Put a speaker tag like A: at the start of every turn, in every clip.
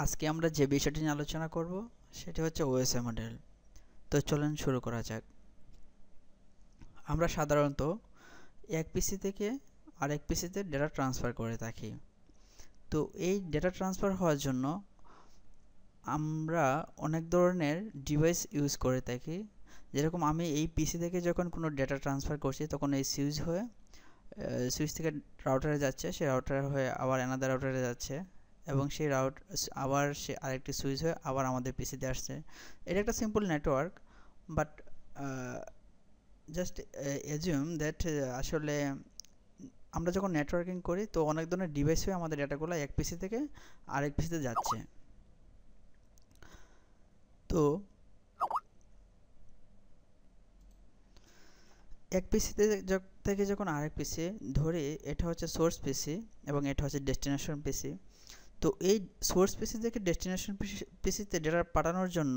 A: আজকে আমরা যে বিষয়টি নিয়ে আলোচনা করব সেটি হচ্ছে ওএসএ মডেল। তো চলুন শুরু করা যাক। আমরা সাধারণত এক পিসি থেকে আরেক পিসিতে ডেটা ট্রান্সফার করে থাকি। তো এই ডেটা ট্রান্সফার হওয়ার জন্য আমরা অনেক ধরনের ডিভাইস ইউজ করে থাকি। যেরকম আমি এই পিসি থেকে যখন কোনো ডেটা ট্রান্সফার করছি তখন এই সুইচ থেকে রাউটারে যাচ্ছে, সেই রাউটার হয়ে আবার অ্যানাদার রাউটারে যাচ্ছে এবং সেই আবার সে আরেকটি সুইচ হয়ে আবার আমাদের পিসিতে আসছে। এটা একটা simple network, but just assume that আসলে আমরা যখন নেটওয়ার্কিং করি তো অনেক ধরনের ডিভাইস হয়ে আমাদের ডেটাগুলো এক পিসি থেকে আরেক পিসিতে যাচ্ছে। তো এক পিসি থেকে যখন আরেক পিসি ধরি, এটা হচ্ছে সোর্স পিসি এবং এটা হচ্ছে ডেস্টিনেশন পিসি। তো এই সোর্স পিসি থেকে ডেস্টিনেশন পিসিতে ডেটা পাঠানোর জন্য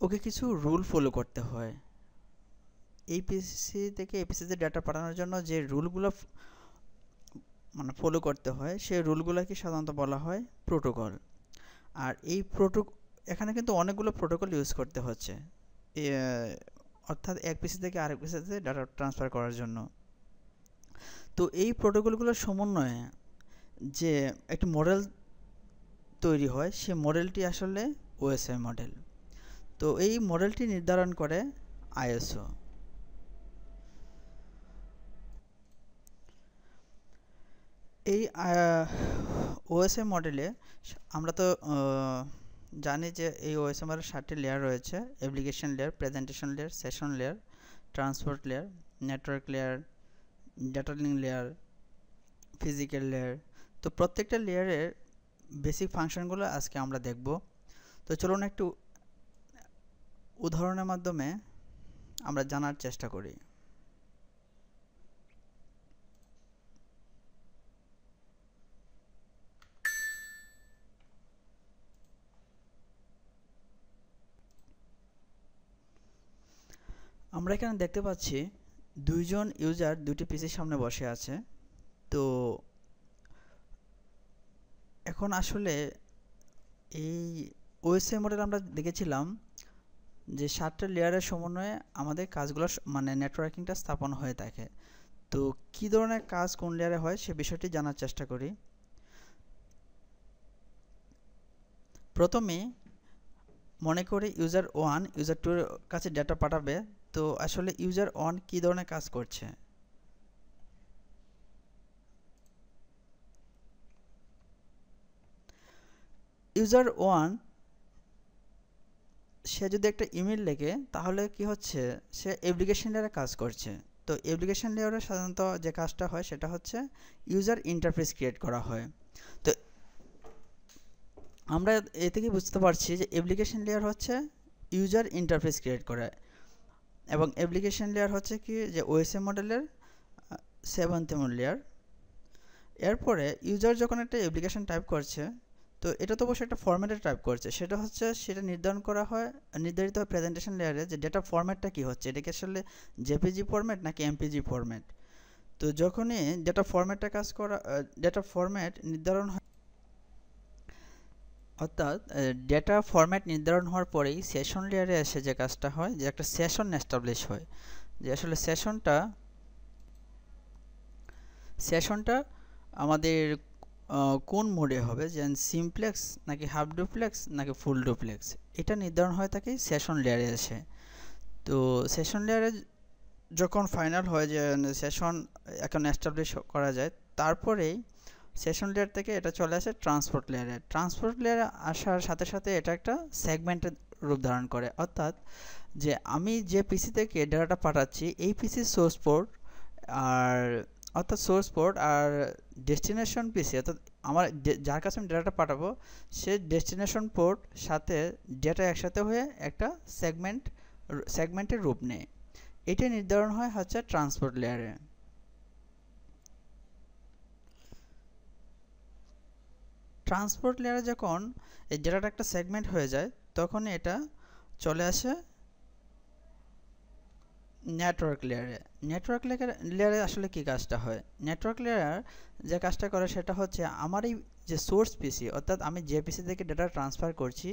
A: ওকে কিছু রুল ফলো করতে হয়। এই পিসি থেকে এই পিসিতে ডেটা পাঠানোর জন্য যে রুলগুলো ফলো করতে হয়, সেই রুলগুলোকে সাধারণত বলা হয় প্রোটোকল। আর এই এখানে কিন্তু অনেকগুলো প্রোটোকল ইউজ করতে হচ্ছে, অর্থাৎ এক পিসি থেকে আরেক পিসিতে ডাটা ট্রান্সফার করার জন্য। তো এই প্রোটোকলগুলোর সমন্বয়ে যে একটি মডেল তৈরি হয়, সে মডেলটি আসলে ওএসআই মডেল। তো এই মডেলটি নির্ধারণ করে আইএসও। এই ওএসআই মডেলে আমরা তো জানি যে এই ওএসআই মডেলের 7টি লেয়ার রয়েছে: application layer, presentation layer, session layer, transport layer, network layer, data link layer, physical layer. তো প্রত্যেকটা লেয়ারের বেসিক ফাংশনগুলো আজকে আমরা দেখব। তো চলুন একটু উদাহরণের মাধ্যমে আমরা জানার চেষ্টা করি। আমরা এখানে দেখতে পাচ্ছি দুইজন ইউজার দুটি পিসির সামনে বসে আছে। তো এখন আসলে এই ওএসআই মডেল আমরা দেখেছিলাম যে 7টা লেয়ারের সমন্বয়ে আমাদের কাজগুলো নেটওয়ার্কিংটা স্থাপন হয়ে থাকে। তো কী ধরনের কাজ কোন লেয়ারে হয় সে বিষয়টি জানার চেষ্টা করি। প্রথমে মনে করি ইউজার 1 ইউজার 2 এর কাছে ডেটা পাঠাবে। তো আসলে ইউজার 1 কী ধরনের কাজ করছে। ইউজার 1 সে যদি একটা ইমেল লেখে তাহলে কি হচ্ছে, সে অ্যাপ্লিকেশন লেয়ারে কাজ করছে। তো অ্যাপ্লিকেশন লেয়ারে সাধারণত যে কাজটা হয় সেটা হচ্ছে ইউজার ইন্টারফেস ক্রিয়েট করা হয়। তো আমরা এ থেকে বুঝতে পারছি যে অ্যাপ্লিকেশন লেয়ার হচ্ছে ইউজার ইন্টারফেস ক্রিয়েট করে, এবং অ্যাপ্লিকেশন লেয়ার হচ্ছে কি যে ওএসএ মডেলের 7th লেয়ার। এরপরে ইউজার যখন একটা অ্যাপ্লিকেশন টাইপ করছে, তো এটা তো অবশ্যই একটা ফরম্যাটে টাইপ করছে, সেটা নির্ধারিত হয় প্রেজেন্টেশন লেয়ারে যে ডেটা ফরম্যাটটা কী হচ্ছে, এটা কি আসলে জেপিজি ফরম্যাট নাকি এমপিজি ফরম্যাট। তো যখনই ডেটা ফরম্যাট নির্ধারণ হয়, অর্থাৎ ডেটা ফরম্যাট নির্ধারণ হওয়ার পরেই সেশন লেয়ারে এসে যে কাজটা হয়, যে একটা সেশন এস্টাবলিশ হয়, যে আসলে সেশনটা আমাদের কোন মোডে হবে, যেন সিমপ্লেক্স নাকি হাফ ডুপ্লেক্স নাকি ফুল ডুপ্লেক্স, এটা নির্ধারণ হয়ে থাকে সেশন লেয়ারে এসে। তো সেশন লেয়ারে যখন ফাইনাল হয় যে সেশন এখন এস্টাবলিশ করা যায়, তারপরেই সেশন লেয়ার থেকে এটা চলে আসে ট্রান্সপোর্ট লেয়ারে। ট্রান্সপোর্ট লেয়ারে আসার সাথে সাথে এটা একটা সেগমেন্টের রূপ ধারণ করে, অর্থাৎ যে আমি যে পিসি থেকে ডেটাটা পাঠাচ্ছি এই পিসির সোর্স পোর্ট আর ডেস্টিনেশন পিসি, অর্থাৎ আমার যার কাছে আমি ডেটাটা পাঠাবো সে ডেস্টিনেশন পোর্ট সাথে ডেটা একসাথে হয়ে একটা সেগমেন্টের রূপ নেয়। এটা নির্ধারণ হয় হচ্ছে ট্রান্সপোর্ট লেয়ারে। ট্রান্সপোর্ট লেয়ারে যখন এই ডেটাটা একটা সেগমেন্ট হয়ে যায় তখন এটা চলে আসে নেটওয়ার্ক লেয়ারে। নেটওয়ার্ক লেয়ারে আসলে কী কাজটা হয়? নেটওয়ার্ক লেয়ার যে কাজটা করে সেটা হচ্ছে আমার এই যে সোর্স পিসি, অর্থাৎ আমি যে পিসি থেকে ডেটা ট্রান্সফার করছি,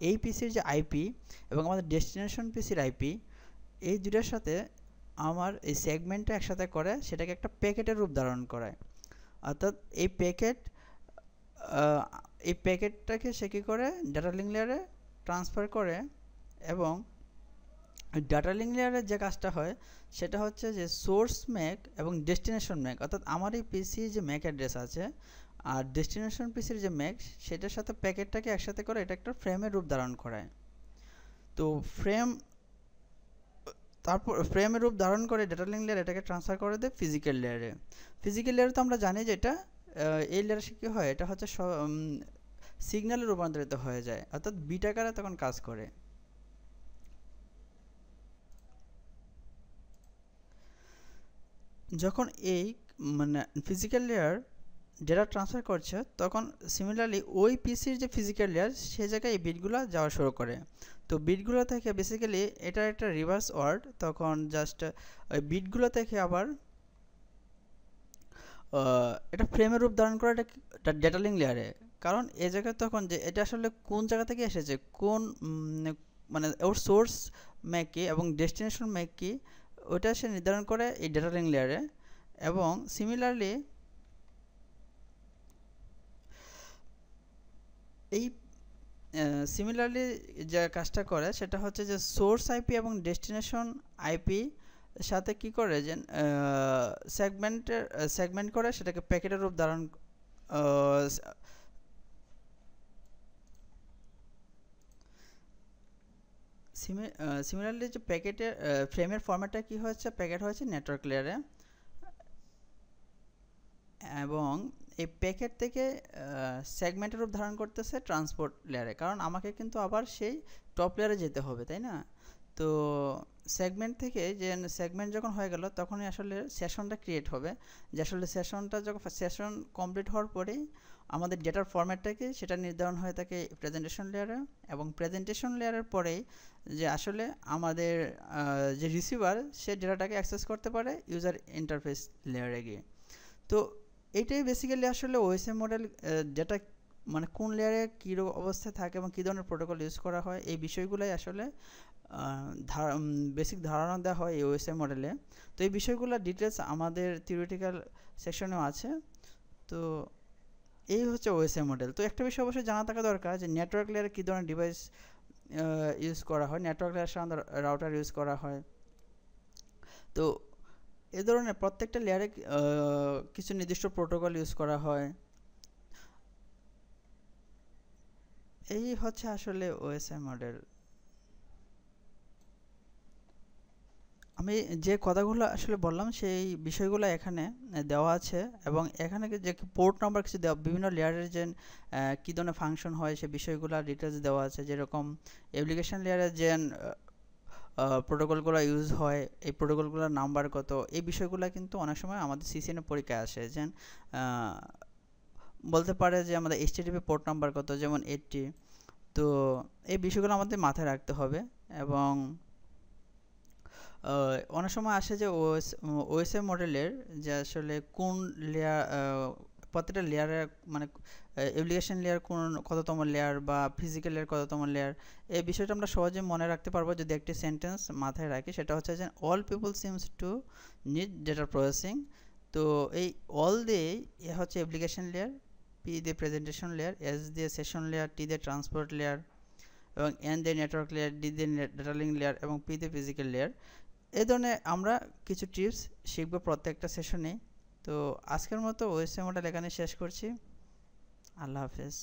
A: এই পিসির যে আইপি এবং আমাদের ডেস্টিনেশন পিসির আইপি, এই দুটার সাথে আমার এই সেগমেন্টটা একসাথে করে সেটাকে একটা প্যাকেটের রূপ ধারণ করায়। অর্থাৎ এই প্যাকেটটাকে সে কী করে ডাটা লিঙ্ক লেয়ারে ট্রান্সফার করে, এবং ডাটা লিঙ্ক লেয়ারের যে কাজটা হয় সেটা হচ্ছে যে সোর্স ম্যাক এবং ডেস্টিনেশন ম্যাক, অর্থাৎ আমার এই পিসি যে ম্যাক অ্যাড্রেস আছে আর ডেস্টিনেশন পিসির যে ম্যাক, সেটার সাথে প্যাকেটটাকে একসাথে করে এটা একটা ফ্রেমের রূপ ধারণ করায়। তো তারপর ফ্রেমের রূপ ধারণ করে ডাটা লিঙ্ক লেয়ার এটাকে ট্রান্সফার করে দেয় ফিজিক্যাল লেয়ারে। ফিজিক্যাল লেয়ারে তো আমরা জানি যে এটা এই লেয়ারে কী হয়, এটা হচ্ছে সিগন্যালে রূপান্তরিত হয়ে যায়, অর্থাৎ বিট আকারে তখন কাজ করে। যখন এই মানে ফিজিক্যাল লেয়ার ডেটা ট্রান্সফার করছে, তখন সিমিলারলি ওই পিসির যে ফিজিক্যাল লেয়ার সে জায়গায় এই বিটগুলো যাওয়া শুরু করে। তো বিটগুলো থেকে বেসিক্যালি এটা একটা রিভার্স ওয়ার্ড, তখন জাস্ট ওই বিটগুলো থেকে আবার এটা ফ্রেমের রূপ ধারণ করে এটা ডেটা লিঙ্ক লেয়ারে। কারণ এই জায়গায় তখন যে এটা আসলে কোন জায়গা থেকে এসেছে, কোন মানে ওর সোর্স ম্যাক কি এবং ডেস্টিনেশন ম্যাক কি, ওটা সে নির্ধারণ করে এই ডেটা লিঙ্ক লেয়ারে। এবং সিমিলারলি যে কাজটা করে সেটা হচ্ছে যে সোর্স আইপি এবং ডেস্টিনেশন আইপি সাথে কি করে যে সেগমেন্ট করে সেটাকে প্যাকেটের রূপ ধারণ। সিমিলারলি যে প্যাকেটের ফ্রেমের ফরম্যাটটা কি হয়েছে, প্যাকেট হয়েছে নেটওয়ার্ক লেয়ারে, এবং এই প্যাকেট থেকে সেগমেন্টের রূপ ধারণ করতেছে ট্রান্সপোর্ট লেয়ারে। কারণ আমাকে কিন্তু আবার সেই টপ লেয়ারে যেতে হবে, তাই না? তো সেগমেন্ট থেকে যে সেগমেন্ট যখন হয়ে গেল তখনই আসলে সেশনটা ক্রিয়েট হবে, যে আসলে সেশন কমপ্লিট হওয়ার পরেই আমাদের ডেটার ফরম্যাটটাকে সেটা নির্ধারণ হয়ে থাকে প্রেজেন্টেশন লেয়ারে, এবং প্রেজেন্টেশন লেয়ারের পরেই যে আসলে আমাদের যে রিসিভার সে ডেটাটাকে অ্যাক্সেস করতে পারে ইউজার ইন্টারফেস লেয়ারে গিয়ে। তো এইটাই বেসিক্যালি আসলে ওএসএম মডেল, যেটা মানে কোন লেয়ারে কী অবস্থায় থাকে এবং কী ধরনের প্রোটোকল ইউজ করা হয়, এই বিষয়গুলোই আসলে বেসিক ধারণা দেওয়া হয় এই ওএসএম মডেলে। তো এই বিষয়গুলো ডিটেলস আমাদের থিওরিটিক্যাল সেকশনেও আছে। তো এই হচ্ছে ওএসএম মডেল। তো একটা বিষয় অবশ্যই জানা থাকা দরকার যে নেটওয়ার্ক লেয়ারে কী ধরনের ডিভাইস ইউজ করা হয়। নেটওয়ার্ক লেয়ার সাধারণত রাউটার ইউজ করা হয়। তো এ ধরনের প্রত্যেকটা লেয়ারে কিছু নির্দিষ্ট প্রোটোকল ইউজ করা হয়। এই হচ্ছে আসলে ওএসএম মডেল। আমি যে কথাগুলো আসলে বললাম সেই বিষয়গুলো এখানে দেওয়া আছে, এবং এখানে যে পোর্ট নাম্বার কিছু দেওয়া, বিভিন্ন লেয়ারের যে কী ধরনের ফাংশন হয় সে বিষয়গুলো ডিটেলস দেওয়া আছে। যেরকম অ্যাপ্লিকেশন লেয়ারের যে প্রোটোকলগুলো ইউজ হয়, এই প্রোটোকলগুলোর নাম্বার কত, এই বিষয়গুলো কিন্তু অনেক সময় আমাদের সিসিএন পরীক্ষায় আসে। যে বলতে পারে যে আমাদের এইচটিটিপি পোর্ট নাম্বার কত, যেমন 80। তো এই বিষয়গুলো আমাদের মাথায় রাখতে হবে। এবং অনেক সময় আসে যে ওএসএম মডেলের যে আসলে কোন লেয়ার, প্রত্যেকটা লেয়ারের মানে অ্যাপ্লিকেশন লেয়ার কততম লেয়ার বা ফিজিক্যাল লেয়ার কততম লেয়ার, এই বিষয়টা আমরা সহজে মনে রাখতে পারবো যদি একটি সেন্টেন্স মাথায় রাখি। সেটা হচ্ছে যে all people seems to need data processing. তো এই অল দিয়ে এ হচ্ছে অ্যাপ্লিকেশন লেয়ার, পি দিয়ে প্রেজেন্টেশন লেয়ার, এস দিয়ে সেশন লেয়ার, টি দিয়ে ট্রান্সপোর্ট লেয়ার, এবং এন দিয়ে নেটওয়ার্ক লেয়ার, ডি দিয়ে ডেটা লিঙ্ক লেয়ার, এবং পি দিয়ে ফিজিক্যাল লেয়ার। এই ধরনের আমরা কিছু টিপস শিখব প্রত্যেকটা সেশনে। তো আজকের মতো ওএসএম মডেল এখানে শেষ করছি। আল্লাহ হাফেজ।